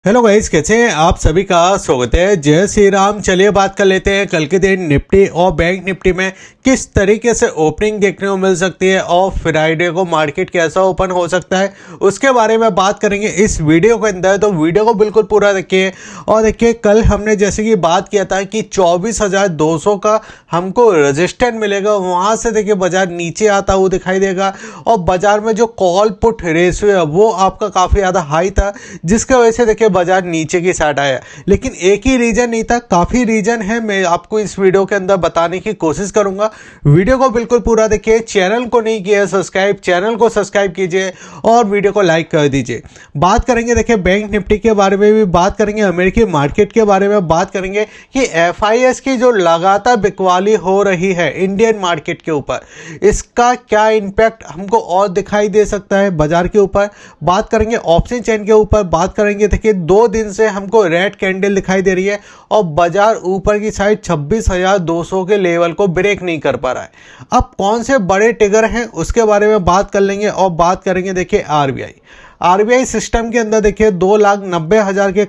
Hello guys, कैसे हैं आप? सभी का स्वागत है। जय श्री राम। चलिए बात कर लेते हैं कल के दिन निफ्टी और बैंक निफ्टी में किस तरीके से ओपनिंग देखने को मिल सकती है और फ्राइडे को मार्केट कैसा ओपन हो सकता है, उसके बारे में बात करेंगे इस वीडियो के अंदर। तो वीडियो को बिल्कुल पूरा देखिए। और देखिए, कल हमने जैसे कि बात किया था कि 24,200 का हमको रजिस्टेंस मिलेगा, वहां से देखिए बाजार नीचे आता हुआ दिखाई देगा। और बाजार में जो कॉल पुट रेशियो है वो आपका काफ़ी ज़्यादा हाई था, जिसकी वजह से देखिए बाजार नीचे की साइड आया। लेकिन एक ही रीजन नहीं था, काफी रीजन है। मैं आपको इस वीडियो के अंदर बताने की कोशिश करूंगा। वीडियो को बिल्कुल पूरा देखिए। चैनल को नहीं किया सब्सक्राइब, चैनल को सब्सक्राइब कीजिए और वीडियो को लाइक कर दीजिए। बात करेंगे देखिए बैंक निफ्टी के बारे में भी बात करेंगे, अमेरिकी मार्केट के बारे में बात करेंगे कि FIS की जो लगातार बिकवाली हो रही है इंडियन मार्केट के ऊपर, इसका क्या इंपैक्ट हमको और दिखाई दे सकता है बाजार के ऊपर। बात करेंगे ऑप्शन चेन के ऊपर, बात करेंगे देखिए 2 दिन से हमको रेड कैंडल दिखाई दे रही है और बाजार ऊपर की साइड 26,200 के लेवल को ब्रेक नहीं कर पा रहा है। अब कौन से बड़े ट्रिगर हैं उसके बारे में बात कर लेंगे। और बात करेंगे देखिए आरबीआई सिस्टम के अंदर देखिए 2,90,000 के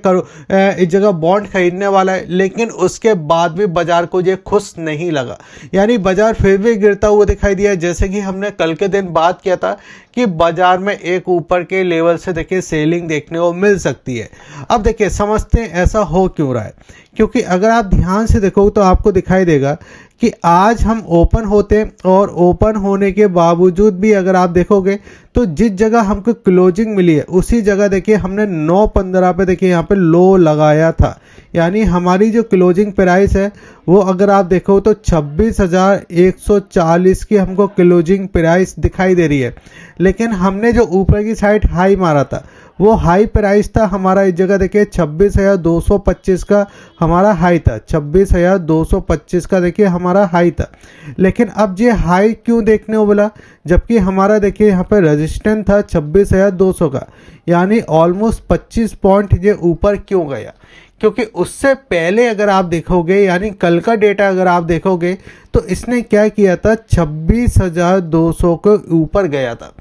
इस जगह बॉन्ड खरीदने वाला है, लेकिन उसके बाद भी बाजार को ये खुश नहीं लगा। यानी बाजार फिर भी गिरता हुआ दिखाई दिया। जैसे कि हमने कल के दिन बात किया था कि बाजार में एक ऊपर के लेवल से देखिए सेलिंग देखने को मिल सकती है। अब देखिए समझते हैं ऐसा हो क्यों रहा है, क्योंकि अगर आप ध्यान से देखो तो आपको दिखाई देगा कि आज हम ओपन होते हैं और ओपन होने के बावजूद भी अगर आप देखोगे तो जिस जगह हमको क्लोजिंग मिली है उसी जगह देखिए हमने 9.15 पे देखिए यहाँ पे लो लगाया था। यानी हमारी जो क्लोजिंग प्राइस है वो अगर आप देखो तो 26,140 की हमको क्लोजिंग प्राइस दिखाई दे रही है। लेकिन हमने जो ऊपर की साइड हाई मारा था वो हाई प्राइस था हमारा इस जगह देखिए 26,225 का हमारा हाई था। 26,225 का देखिए हमारा हाई था। लेकिन अब ये हाई क्यों देखने को बोला, जबकि हमारा देखिए यहाँ पे रेजिस्टेंस था 26,200 का। यानी ऑलमोस्ट 25 पॉइंट ये ऊपर क्यों गया, क्योंकि उससे पहले अगर आप देखोगे यानी कल का डेटा अगर आप देखोगे तो इसने क्या किया था, 26,200 के ऊपर गया था।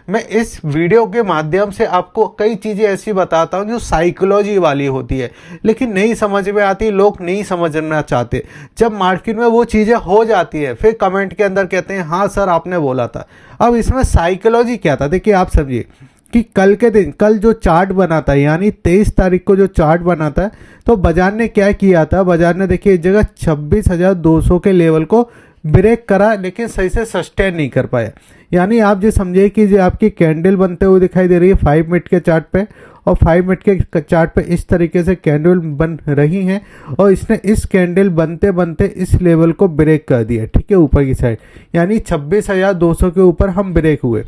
मैं इस वीडियो के माध्यम से आपको कई चीज़ें ऐसी बताता हूँ जो साइकोलॉजी वाली होती है, लेकिन नहीं समझ में आती, लोग नहीं समझना चाहते। जब मार्केट में वो चीज़ें हो जाती है फिर कमेंट के अंदर कहते हैं हाँ सर आपने बोला था। अब इसमें साइकोलॉजी क्या था, देखिए आप समझिए कि कल के दिन कल जो चार्ट बना था यानी 23 तारीख को जो चार्ट बना था तो बाजार ने क्या किया था, बाजार ने देखिए इस जगह 26,200 के लेवल को ब्रेक करा, लेकिन सही से सस्टेन नहीं कर पाया। यानी आप जो समझिए कि जो आपकी कैंडल बनते हुए दिखाई दे रही है 5 मिनट के चार्ट पे, और 5 मिनट के चार्ट पे इस तरीके से कैंडल बन रही हैं और इसने इस कैंडल बनते बनते इस लेवल को ब्रेक कर दिया, ठीक है, ऊपर की साइड। यानी 26,200 के ऊपर हम ब्रेक हुए।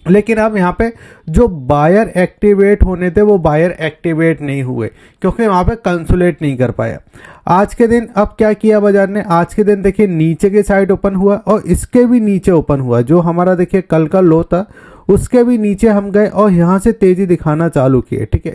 लेकिन अब यहाँ पे जो बायर एक्टिवेट होने थे वो बायर एक्टिवेट नहीं हुए, क्योंकि वहाँ पे कंसोलेट नहीं कर पाया। आज के दिन अब क्या किया बाजार ने, आज के दिन देखिए नीचे के साइड ओपन हुआ और इसके भी नीचे ओपन हुआ। जो हमारा देखिए कल का लो था उसके भी नीचे हम गए और यहाँ से तेज़ी दिखाना चालू किए, ठीक है।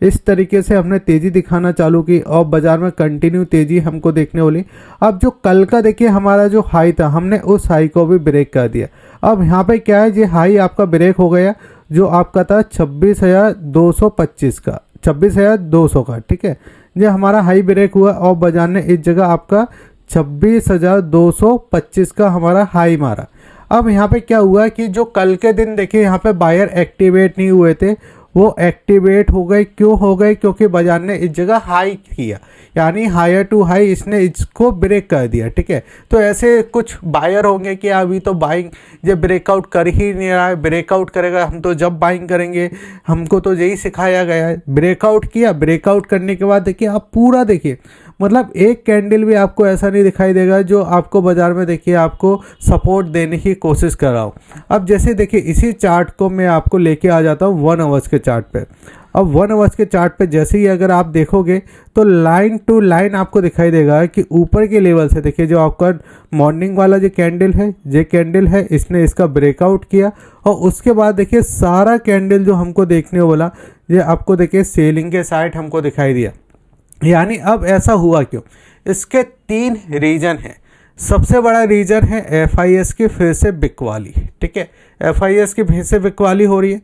इस तरीके से हमने तेज़ी दिखाना चालू की और बाजार में कंटिन्यू तेज़ी हमको देखने वाली। अब जो कल का देखिए हमारा जो हाई था हमने उस हाई को भी ब्रेक कर दिया। अब यहाँ पे क्या है, ये हाई आपका ब्रेक हो गया जो आपका था 26,225 का, 26,200 का, ठीक है। ये हमारा हाई ब्रेक हुआ और बाजार ने इस जगह आपका 26,225 का हमारा हाई मारा। अब यहाँ पे क्या हुआ कि जो कल के दिन देखिए यहाँ पे बायर एक्टिवेट नहीं हुए थे वो एक्टिवेट हो गए। क्यों हो गए, क्योंकि बाजार ने इस जगह हाई किया, यानी हायर टू हाई इसने इसको ब्रेक कर दिया, ठीक है। तो ऐसे कुछ बायर होंगे कि अभी तो बाइंग जब ब्रेकआउट कर ही नहीं रहा है, ब्रेकआउट करेगा हम तो जब बाइंग करेंगे, हमको तो यही सिखाया गया है। ब्रेकआउट किया, ब्रेकआउट करने के बाद देखिए आप पूरा देखिए, मतलब एक कैंडल भी आपको ऐसा नहीं दिखाई देगा जो आपको बाजार में देखिए आपको सपोर्ट देने की कोशिश कर रहा हूँ। अब जैसे देखिए इसी चार्ट को मैं आपको लेके आ जाता हूँ 1 आवर्स के चार्ट पे। अब 1 आवर्स के चार्ट पे जैसे ही अगर आप देखोगे तो लाइन टू लाइन आपको दिखाई देगा कि ऊपर के लेवल से देखिए जो आपका मॉर्निंग वाला जो कैंडल है, ये कैंडल है, इसने इसका ब्रेकआउट किया और उसके बाद देखिए सारा कैंडल जो हमको देखने वाला ये आपको देखिए सेलिंग के साइड हमको दिखाई दिया। यानी अब ऐसा हुआ क्यों, इसके 3 रीजन हैं। सबसे बड़ा रीजन है FIS की फिर से बिकवाली, ठीक है, FIS की फिर से बिकवाली हो रही है।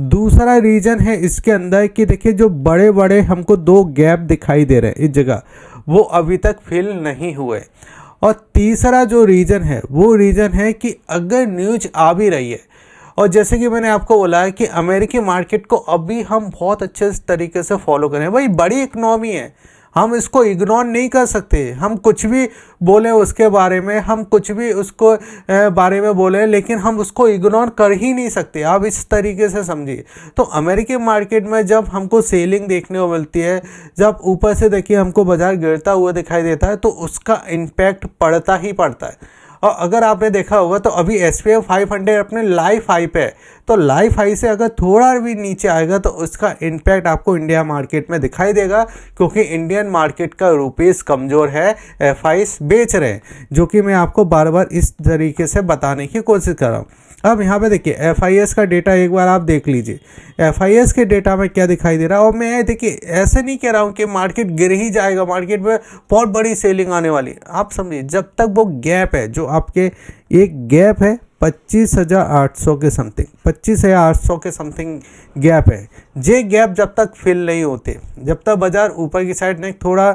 दूसरा रीजन है इसके अंदर कि देखिए जो बड़े बड़े हमको 2 गैप दिखाई दे रहे हैं इस जगह, वो अभी तक फिल नहीं हुए। और तीसरा जो रीजन है वो रीजन है कि अगर न्यूज आ भी रही है, और जैसे कि मैंने आपको बोला है कि अमेरिकी मार्केट को अभी हम बहुत अच्छे तरीके से फॉलो करें, भाई बड़ी इकनॉमी है, हम इसको इग्नोर नहीं कर सकते। हम कुछ भी बोले उसके बारे में, हम कुछ भी उसको बारे में बोले, लेकिन हम उसको इग्नोर कर ही नहीं सकते। आप इस तरीके से समझिए। तो अमेरिकी मार्केट में जब हमको सेलिंग देखने को मिलती है, जब ऊपर से देखिए हमको बाजार गिरता हुआ दिखाई देता है, तो उसका इम्पैक्ट पड़ता ही पड़ता है। और अगर आपने देखा होगा तो अभी SPY 500 अपने लाइफ हाई पे है, तो लाइफ हाई से अगर थोड़ा भी नीचे आएगा तो उसका इम्पैक्ट आपको इंडिया मार्केट में दिखाई देगा, क्योंकि इंडियन मार्केट का रुपीस कमज़ोर है, FIs बेच रहे हैं, जो कि मैं आपको बार बार इस तरीके से बताने की कोशिश कर रहा हूँ। अब यहाँ पे देखिए FIS का डेटा एक बार आप देख लीजिए, FIS के डेटा में क्या दिखाई दे रहा है। और मैं देखिए ऐसे नहीं कह रहा हूँ कि मार्केट गिर ही जाएगा, मार्केट में बहुत बड़ी सेलिंग आने वाली। आप समझिए, जब तक वो गैप है, जो आपके एक गैप है 25,800 के समथिंग, 25,800 के समथिंग गैप है, ये गैप जब तक फिल नहीं होते, जब तक बाजार ऊपर की साइड नहीं थोड़ा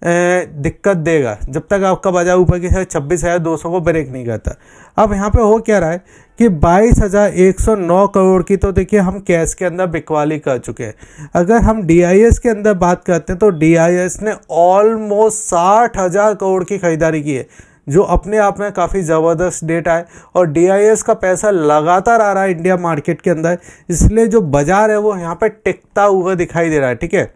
दिक्कत देगा, जब तक आपका बाजार ऊपर की साइड 26,200 को ब्रेक नहीं करता। अब यहाँ पे हो क्या रहा है कि 22,109 करोड़ की तो देखिए हम कैश के अंदर बिकवाली कर चुके हैं। अगर हम DIS के अंदर बात करते हैं तो DIS ने ऑलमोस्ट 60,000 करोड़ की खरीदारी की है, जो अपने आप में काफ़ी ज़बरदस्त डेटा है। और DIS का पैसा लगातार आ रहा है इंडिया मार्केट के अंदर, इसलिए जो बाजार है वो यहाँ पे टिकता हुआ दिखाई दे रहा है, ठीक है।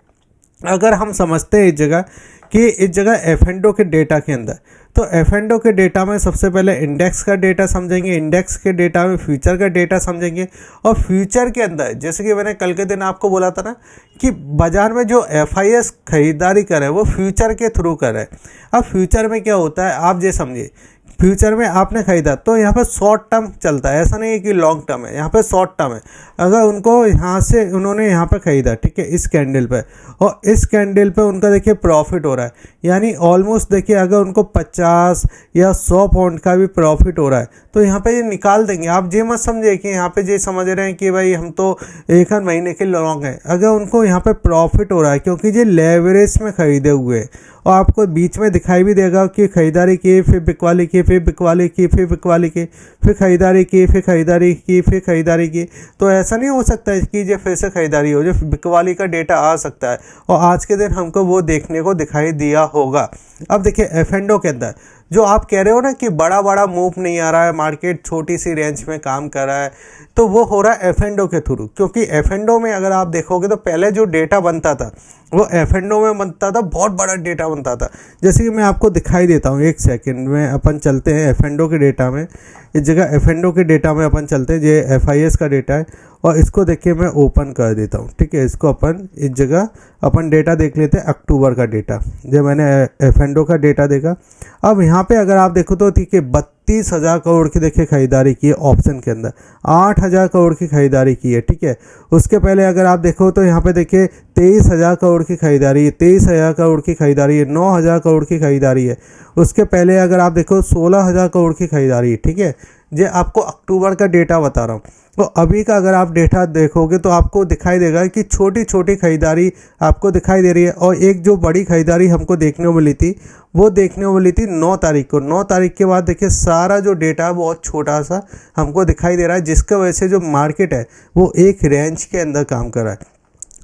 अगर हम समझते हैं इस जगह F&O के डेटा के अंदर, तो F&O के डेटा में सबसे पहले इंडेक्स का डेटा समझेंगे, इंडेक्स के डेटा में फ्यूचर का डेटा समझेंगे, और फ्यूचर के अंदर जैसे कि मैंने कल के दिन आपको बोला था ना कि बाज़ार में जो FIS खरीदारी करे वो फ्यूचर के थ्रू करे। अब फ्यूचर में क्या होता है आप ये समझिए, फ्यूचर में आपने खरीदा तो यहाँ पर शॉर्ट टर्म चलता है, ऐसा नहीं है कि लॉन्ग टर्म है, यहाँ पे शॉर्ट टर्म है। अगर उनको यहाँ से उन्होंने यहाँ पे खरीदा, ठीक है, इस कैंडल पे, और इस कैंडल पे उनका देखिए प्रॉफिट हो रहा है, यानी ऑलमोस्ट देखिए अगर उनको 50 या 100 पॉइंट का भी प्रॉफिट हो रहा है तो यहाँ पे ये निकाल देंगे। आप ये मत समझिए कि यहाँ पे ये समझ रहे हैं कि भाई हम तो एक हर महीने के लॉन्ग हैं। अगर उनको यहाँ पे प्रॉफिट हो रहा है क्योंकि ये लेवरेज में खरीदे हुए हैं, और आपको बीच में दिखाई भी देगा कि खरीदारी की, फिर बिकवाली की, फिर बिकवाली की, फिर बिकवाली की, फिर खरीदारी की, फिर खरीदारी की, फिर खरीदारी की। तो ऐसा नहीं हो सकता है कि ये फिर से खरीदारी हो, जो बिकवाली का डेटा आ सकता है, और आज के दिन हमको वो देखने को दिखाई दिया होगा। अब देखिए F&O के अंदर जो आप कह रहे हो ना कि बड़ा बड़ा मूव नहीं आ रहा है, मार्केट छोटी सी रेंज में काम कर रहा है, तो वो हो रहा है F&O के थ्रू। क्योंकि F&O में अगर आप देखोगे तो पहले जो डेटा बनता था वो F&O में बनता था, बहुत बड़ा डेटा बनता था। जैसे कि मैं आपको दिखाई देता हूँ, एक सेकंड में अपन चलते हैं F&O के डेटा में। इस जगह F&O के डेटा में अपन चलते हैं, ये FIS का डेटा है, और इसको देखिए मैं ओपन कर देता हूँ, ठीक है। इसको अपन इस जगह अपन डेटा देख लेते हैं, अक्टूबर का डेटा, जब मैंने F&O का डेटा देखा। अब यहाँ पे अगर आप देखो तो ठीक है 32,000 करोड़ की देखिए खरीदारी की है ऑप्शन के अंदर, 8,000 करोड़ की खरीदारी की है, ठीक है। उसके पहले अगर आप देखो तो यहाँ पे देखिए 23,000 करोड़ की खरीदारी है, 23,000 करोड़ की खरीदारी है, 9,000 करोड़ की खरीदारी है। उसके पहले अगर आप देखो 16,000 करोड़ की खरीदारी है, ठीक है। ये आपको अक्टूबर का डेटा बता रहा हूँ। तो अभी का अगर आप डेटा देखोगे तो आपको दिखाई देगा कि छोटी छोटी खरीदारी आपको दिखाई दे रही है। और एक जो बड़ी खरीदारी हमको देखने को मिली थी वो देखने को मिली थी 9 तारीख को। 9 तारीख के बाद देखिए सारा जो डेटा बहुत छोटा सा हमको दिखाई दे रहा है, जिसकी वजह से जो मार्केट है वो एक रेंज के अंदर काम कर रहा है।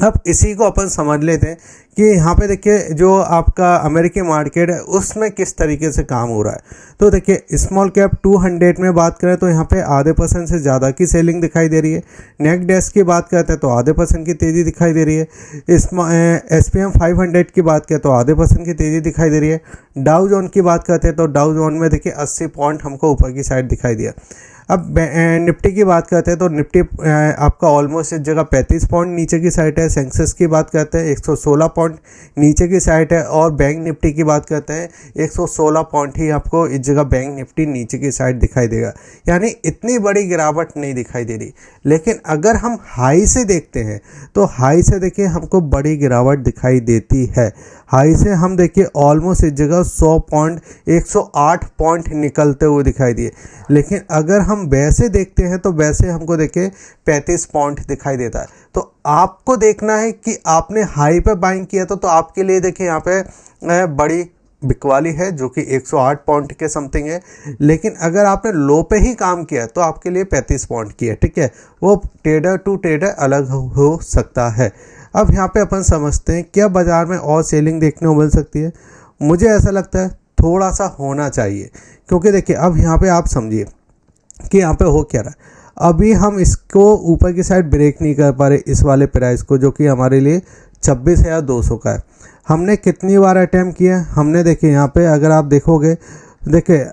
अब इसी को अपन समझ लेते हैं कि यहाँ पे देखिए जो आपका अमेरिकी मार्केट है उसमें किस तरीके से काम हो रहा है। तो देखिए स्मॉल कैप 200 में बात करें तो यहाँ पे आधे % से ज़्यादा की सेलिंग दिखाई दे रही है। नेक डेस्क की बात करते हैं तो आधे % की तेज़ी दिखाई दे रही है। SPM 500 की बात करें तो आधे % की तेज़ी दिखाई दे रही है। डाउ जोन की बात करते हैं तो डाउ जोन में देखिए 80 पॉइंट हमको ऊपर की साइड दिखाई दिया। अब निफ्टी की बात करते हैं तो निफ्टी आपका ऑलमोस्ट इस जगह 35 पॉइंट नीचे की साइड है। सेंसेक्स की बात करते हैं 116 पॉइंट नीचे की साइड है, और बैंक निफ्टी की बात करते हैं 116 पॉइंट ही आपको इस जगह बैंक निफ्टी नीचे की साइड दिखाई देगा, यानी इतनी बड़ी गिरावट नहीं दिखाई दे रही। लेकिन अगर हम हाई से देखते हैं तो हाई से देखिए हमको बड़ी गिरावट दिखाई देती है। हाई से हम देखिए ऑलमोस्ट इस जगह 100 पॉइंट 108 पॉइंट निकलते हुए दिखाई दिए। लेकिन अगर हम वैसे देखते हैं तो वैसे हमको देखिए 35 पॉइंट दिखाई देता है। तो आपको देखना है कि आपने हाई पे बाइंग किया तो आपके लिए देखिए यहाँ पे बड़ी बिकवाली है जो कि 108 पॉइंट के समथिंग है। लेकिन अगर आपने लो पे ही काम किया तो आपके लिए 35 पॉइंट की है, ठीक है। वो ट्रेडर टू ट्रेडर अलग हो सकता है। अब यहाँ पे अपन समझते हैं क्या बाज़ार में और सेलिंग देखने को मिल सकती है। मुझे ऐसा लगता है थोड़ा सा होना चाहिए, क्योंकि देखिए अब यहाँ पे आप समझिए कि यहाँ पे हो क्या रहा है। अभी हम इसको ऊपर की साइड ब्रेक नहीं कर पा रहे, इस वाले प्राइस को, जो कि हमारे लिए 26,200 का है। हमने कितनी बार अटैम्प्ट किया, हमने देखिए यहाँ पे अगर आप देखोगे, देखिए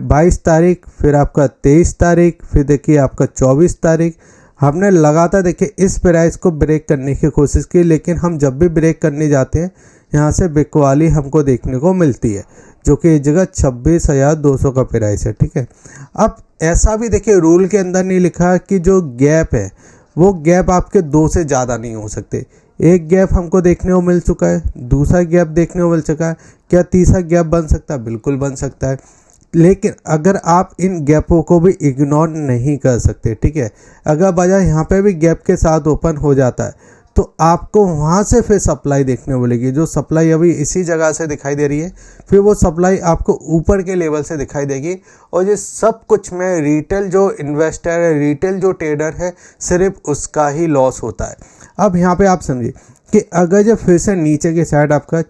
22 तारीख, फिर आपका 23 तारीख, फिर देखिए आपका 24 तारीख, हमने लगातार देखिए इस प्राइस को ब्रेक करने की कोशिश की। लेकिन हम जब भी ब्रेक करने जाते हैं यहाँ से बिकवाली हमको देखने को मिलती है, जो कि इस जगह 26,200 का प्राइस है, ठीक है। अब ऐसा भी देखिए रूल के अंदर नहीं लिखा कि जो गैप है वो गैप आपके 2 से ज़्यादा नहीं हो सकते। एक गैप हमको देखने को मिल चुका है, दूसरा गैप देखने को मिल चुका है, क्या तीसरा गैप बन सकता है? बिल्कुल बन सकता है। लेकिन अगर आप इन गैपों को भी इग्नोर नहीं कर सकते, ठीक है। अगर बाजार यहाँ पे भी गैप के साथ ओपन हो जाता है तो आपको वहाँ से फिर सप्लाई देखने को मिलेगी। जो सप्लाई अभी इसी जगह से दिखाई दे रही है, फिर वो सप्लाई आपको ऊपर के लेवल से दिखाई देगी। और ये सब कुछ में रिटेल जो इन्वेस्टर है, रिटेल जो ट्रेडर है, सिर्फ उसका ही लॉस होता है। अब यहाँ पे आप समझिए कि अगर जब फिर से नीचे की साइड आपका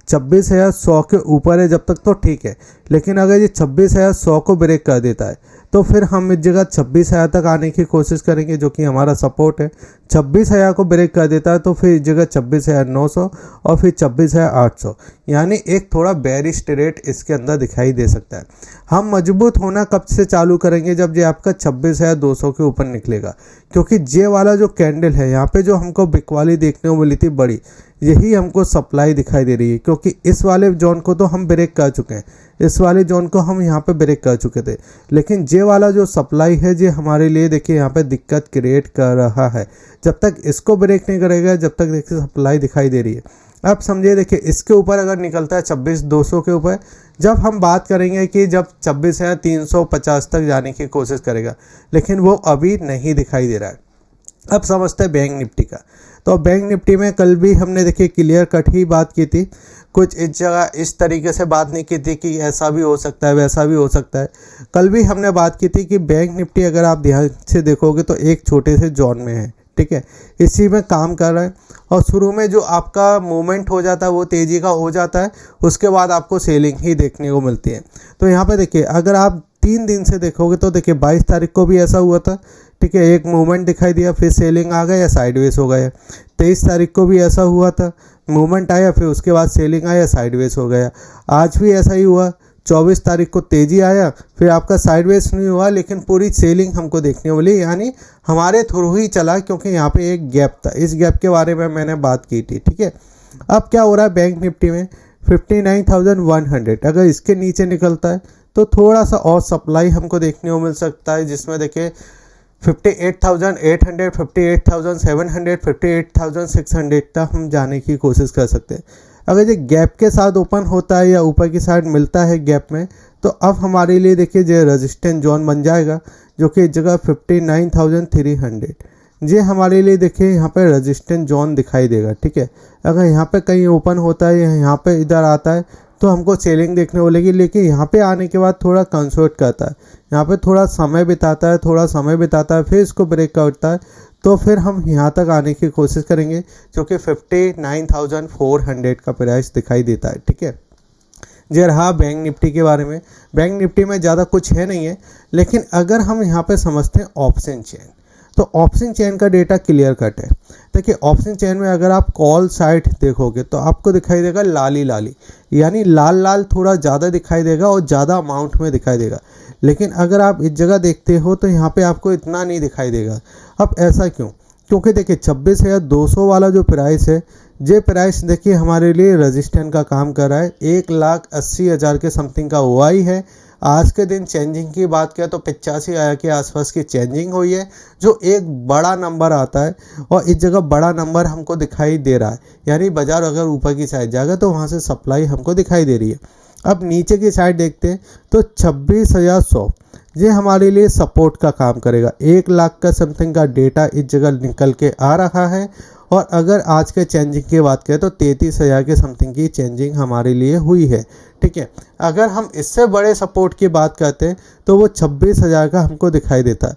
26,100 के ऊपर है जब तक तो ठीक है। लेकिन अगर ये 26,100 को ब्रेक कर देता है तो फिर हम इस जगह 26,000 तक आने की कोशिश करेंगे, जो कि हमारा सपोर्ट है। 26,000 को ब्रेक कर देता है तो फिर इस जगह 26,900 और फिर 26,800, यानी एक थोड़ा बेरिश ट्रेड इसके अंदर दिखाई दे सकता है। हम मजबूत होना कब से चालू करेंगे? जब ये आपका 26,200 के ऊपर निकलेगा, क्योंकि जे वाला जो कैंडल है यहाँ पे जो हमको बिकवाली देखने को मिली थी बड़ी, यही हमको सप्लाई दिखाई दे रही है। क्योंकि इस वाले जोन को तो हम ब्रेक कर चुके हैं, इस वाले जोन को हम यहाँ पे ब्रेक कर चुके थे। लेकिन जे वाला जो सप्लाई है ये हमारे लिए देखिए यहाँ पे दिक्कत क्रिएट कर रहा है। जब तक इसको ब्रेक नहीं करेगा, जब तक देखिए सप्लाई दिखाई दे रही है। अब समझिए देखिए इसके ऊपर अगर निकलता है 26,200 के ऊपर, जब हम बात करेंगे कि जब 26,350 तक जाने की कोशिश करेगा, लेकिन वो अभी नहीं दिखाई दे रहा है। अब समझते हैं बैंक निफ्टी का। तो बैंक निफ्टी में कल भी हमने देखिए क्लियर कट ही बात की थी, कुछ इस जगह इस तरीके से बात नहीं की थी कि ऐसा भी हो सकता है वैसा भी हो सकता है। कल भी हमने बात की थी कि बैंक निफ्टी अगर आप ध्यान से देखोगे तो एक छोटे से जोन में है, ठीक है, इसी में काम कर रहा है। और शुरू में जो आपका मूवमेंट हो जाता है वो तेज़ी का हो जाता है, उसके बाद आपको सेलिंग ही देखने को मिलती है। तो यहाँ पे देखिए अगर आप 3 दिन से देखोगे तो देखिए 22 तारीख को भी ऐसा हुआ था, ठीक है, एक मूवमेंट दिखाई दिया, फिर सेलिंग आ गया या साइडवेज हो गया। 23 तारीख को भी ऐसा हुआ था, मूवमेंट आया, फिर उसके बाद सेलिंग आया, साइडवेज हो गया। आज भी ऐसा ही हुआ, 24 तारीख को तेज़ी आया, फिर आपका साइडवेज नहीं हुआ, लेकिन पूरी सेलिंग हमको देखने को मिली, यानी हमारे थ्रू ही चला, क्योंकि यहाँ पे एक गैप था। इस गैप के बारे में मैंने बात की थी, ठीक है। अब क्या हो रहा है बैंक निफ्टी में 59,100, अगर इसके नीचे निकलता है तो थोड़ा सा और सप्लाई हमको देखने को मिल सकता है, जिसमें देखिए 58,800, 58,700, 58,600 तक हम जाने की कोशिश कर सकते हैं। अगर ये गैप के साथ ओपन होता है या ऊपर की साइड मिलता है गैप में, तो अब हमारे लिए देखिए जो रेजिस्टेंस जोन बन जाएगा, जो कि जगह 59,300, ये हमारे लिए देखिए यहाँ पे रेजिस्टेंस जोन दिखाई देगा, ठीक है। अगर यहाँ पे कहीं ओपन होता है या यहाँ पे इधर आता है तो हमको सेलिंग देखने को मिलेगी, लेकिन यहाँ पे आने के बाद थोड़ा कंसर्ट करता है, यहाँ पे थोड़ा समय बिताता है, फिर इसको ब्रेक करता है, तो फिर हम यहाँ तक आने की कोशिश करेंगे, जो कि 59,400 का प्राइस दिखाई देता है, ठीक है। ये रहा बैंक निफ्टी के बारे में। बैंक निफ्टी में ज़्यादा कुछ है नहीं है, लेकिन अगर हम यहाँ पे समझते हैं ऑप्शन चेन, तो ऑप्शन चेन का डेटा क्लियर कट है। देखिए ऑप्शन चेन में अगर आप कॉल साइड देखोगे तो आपको दिखाई देगा लाली लाली, यानी लाल लाल थोड़ा ज़्यादा दिखाई देगा और ज़्यादा अमाउंट में दिखाई देगा। लेकिन अगर आप इस जगह देखते हो तो यहाँ पे आपको इतना नहीं दिखाई देगा। अब ऐसा क्यों? क्योंकि देखिए 26,200 वाला जो प्राइस है ये प्राइस देखिए हमारे लिए रेजिस्टेंस का काम कर रहा है। 1,80,000 के समथिंग का OI है। आज के दिन चेंजिंग की बात करें तो 85,000 के आसपास की चेंजिंग हुई है, जो एक बड़ा नंबर आता है और इस जगह बड़ा नंबर हमको दिखाई दे रहा है। यानी बाजार अगर ऊपर की साइड जाएगा तो वहाँ से सप्लाई हमको दिखाई दे रही है। अब नीचे की साइड देखते हैं तो 26,100 ये हमारे लिए सपोर्ट का काम करेगा। 1 लाख का समथिंग का डेटा इस जगह निकल के आ रहा है। और अगर आज के चेंजिंग की बात करें तो 33,000 के समथिंग की चेंजिंग हमारे लिए हुई है। ठीक है, अगर हम इससे बड़े सपोर्ट की बात करते हैं तो वो 26,000 का हमको दिखाई देता है।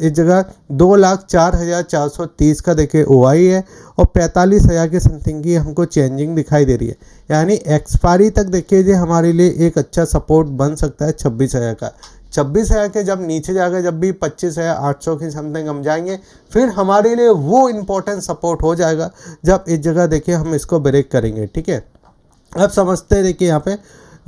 इस जगह 2,04,430 का देखिए OI है और 45,000 के समथिंग की हमको चेंजिंग दिखाई दे रही है। यानी एक्सपायरी तक देखिए ये हमारे लिए एक अच्छा सपोर्ट बन सकता है 26,000 का। 26,000 के जब नीचे जाकर जब भी 25,800 की समथिंग हम जाएंगे, फिर हमारे लिए वो इम्पोर्टेंट सपोर्ट हो जाएगा जब इस जगह देखिए हम इसको ब्रेक करेंगे। ठीक है, अब समझते हैं देखिए यहाँ पे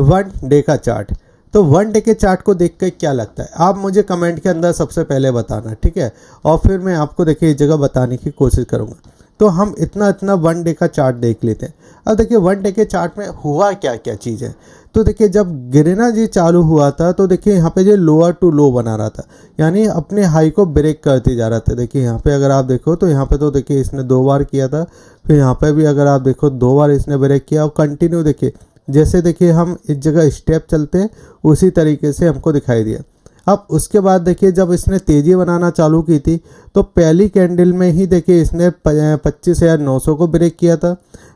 1 डे का चार्ट। तो 1 डे के चार्ट को देख कर क्या लगता है आप मुझे कमेंट के अंदर सबसे पहले बताना। ठीक है, और फिर मैं आपको देखिए इस जगह बताने की कोशिश करूँगा। तो हम इतना 1 डे का चार्ट देख लेते हैं। अब देखिए 1 डे के चार्ट में हुआ क्या क्या चीज़ है। तो देखिए जब गिरना जी चालू हुआ था तो देखिए यहाँ पे ये लोअर टू लो बना रहा था, यानी अपने हाई को ब्रेक करते जा रहा था। देखिए यहाँ पे अगर आप देखो तो यहाँ पे तो देखिए इसने 2 बार किया था, फिर यहाँ पे भी अगर आप देखो 2 बार इसने ब्रेक किया और कंटिन्यू देखिए जैसे देखिए हम इस जगह स्टेप चलते हैं उसी तरीके से हमको दिखाई दिया। अब उसके बाद देखिए जब इसने तेज़ी बनाना चालू की थी तो पहली कैंडल में ही देखिए इसने 25,900 को ब्रेक किया था,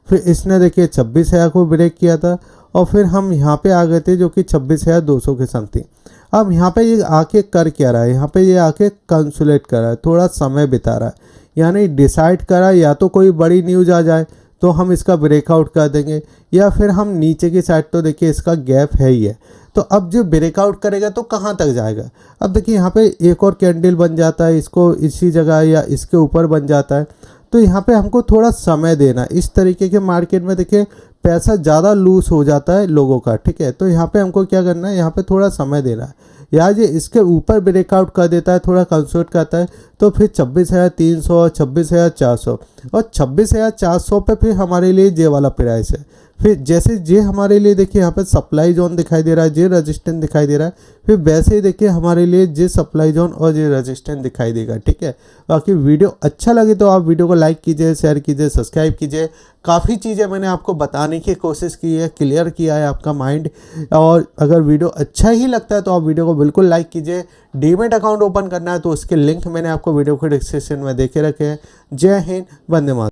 फिर इसने देखिए 26,000 को ब्रेक किया था और फिर हम यहाँ पे आ गए थे जो कि 26,200 के समथिंग। अब यहाँ पे ये आके कर क्या रहा है, यहाँ पे ये आके कंसुलेट कर रहा है, थोड़ा समय बिता रहा है, यानी डिसाइड करा या तो कोई बड़ी न्यूज़ आ जाए तो हम इसका ब्रेकआउट कर देंगे, या फिर हम नीचे की साइड तो देखिए इसका गैप है ही है। तो अब जो ब्रेकआउट करेगा तो कहाँ तक जाएगा। अब देखिए यहाँ पे एक और कैंडल बन जाता है, इसको इसी जगह या इसके ऊपर बन जाता है। तो यहाँ पे हमको थोड़ा समय देना। इस तरीके के मार्केट में देखिए पैसा ज़्यादा लूज हो जाता है लोगों का। ठीक है, तो यहाँ पे हमको क्या करना है, यहाँ पे थोड़ा समय देना है। या ये इसके ऊपर ब्रेकआउट कर देता है, थोड़ा कंसोल्ट करता है, तो फिर 26,300, 26,400 और 26,400 पे फिर हमारे लिए ये वाला प्राइस है। फिर जैसे ये हमारे लिए देखिए यहाँ पे सप्लाई जोन दिखाई दे रहा है, ये रेजिस्टेंस दिखाई दे रहा है, फिर वैसे ही देखिए हमारे लिए ये सप्लाई जोन और ये रेजिस्टेंस दिखाई देगा। ठीक है, बाकी वीडियो अच्छा लगे तो आप वीडियो को लाइक कीजिए, शेयर कीजिए, सब्सक्राइब कीजिए। काफ़ी चीज़ें मैंने आपको बताने की कोशिश की है, क्लियर किया है आपका माइंड। और अगर वीडियो अच्छा ही लगता है तो आप वीडियो को बिल्कुल लाइक कीजिए। डीमैट अकाउंट ओपन करना है तो उसके लिंक मैंने आपको वीडियो के डिस्क्रिप्शन में देके रखे हैं। जय हिंद, वंदे मातरम।